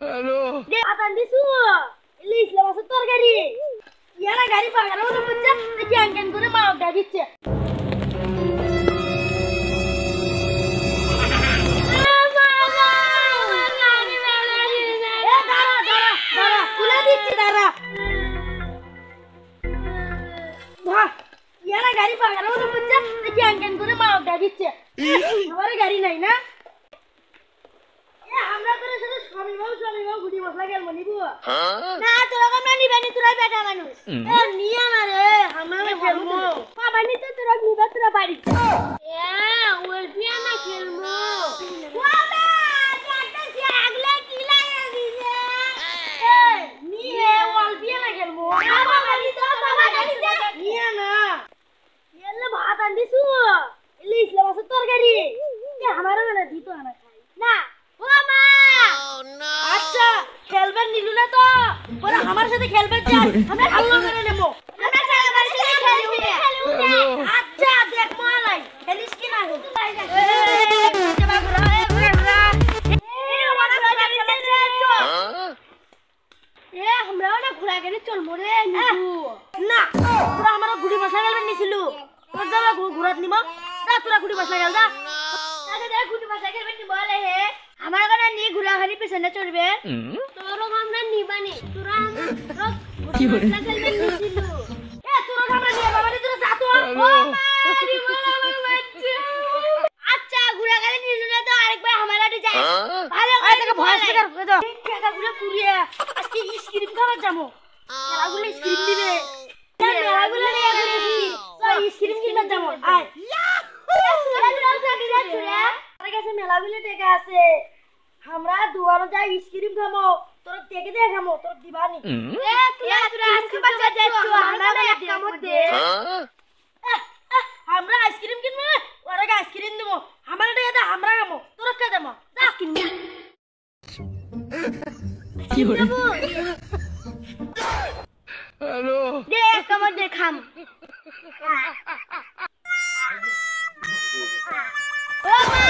hello আতান দিছু ইলি ইসলাম আছে তরকারি ইয়ারা গাড়ি পাগানো তো বুঝছে ক্যান ক্যান করে মাও দিচ্ছে গাড়ি পাগানো তো বুঝছে ক্যান ক্যান করে মাও দিচ্ছে আমার গাড়ি নাই না আমরা করে শুধু স্বামী বাবু গুটি মশলা গেল মনিবু না তোরা আমরা নিবানি তোরা বেটা মানুষ এ নিয়া না রে আমরা খেলমু বাবানি তো তোরা নিবা তোরা বাড়ি এ ওই বিয়া না খেলমু বাবা ডাক্তার সে আগলা কি লাগা দিছে এ নিয়ে ওল বিয়া না খেলমু বাবানি তো বাবা গাড়ি দে নিয়া না এলে ভাত আনদিছু এলে ইসলাম আছে তরকারি এ আমারও না দিতো না খাই না আচ্ছা খেলবেন নিলু না তো পরে আমার সাথে খেলবেন চাই আমরা আল্লাহ করে নেব আমরা সারা বাড়ি থেকে খেলবো আচ্ছা দেখ মালাই খেলিস কি না আমরাও না ঘোরা গেলে চলবো রে না তোরা আমার গুড়ি মশলা গেলবেন নিছিল তোর যাবা ঘুরাত নিব যা তোরা গুড়ি মশলা গেল যা গুড়ি মশলা গেলবেন নিব হে আমার কাছে নি ঘুরাঘুরি পেছনে চলবে তোরও আমরা নিবানি তোরা কি বলে খেলবেন নিছিল এ তোরা আমরা নিয়ে বাবারে তোরা যা তো ও মারি বলা বাচ্চা আচ্ছা ঘুরাঘুরি নিলু না তো আরেকবার আমারটা যায় ভালো করে তোকে ভয়েস করে দাও খেলাগুলো পুরিয়ে আজকে স্ক্রিপ্ট খাবার যাবো খেলাগুলো স্ক্রিপ্ট দিবে খেলাগুলো নিয়ে গেছি তো স্ক্রিপ্ট কিনতে যাবো আয় মেলাগুলো টেকা আছে আমরা দুয়ানো যাই স্ক্রিম খামো তোর টেকে দে খামো তোর দিবানি এ তুই আজকে বাচ্চা যাচ্ছ আমরা এক কামড় দে আমরা আইসক্রিম কিনবো ওরা আইসক্রিম দেবো আমার টাকা দে আমরা খামো তোর কে দেবো যা কিনবি কি হলো হ্যালো দে এক কামড় দে খাম ও মা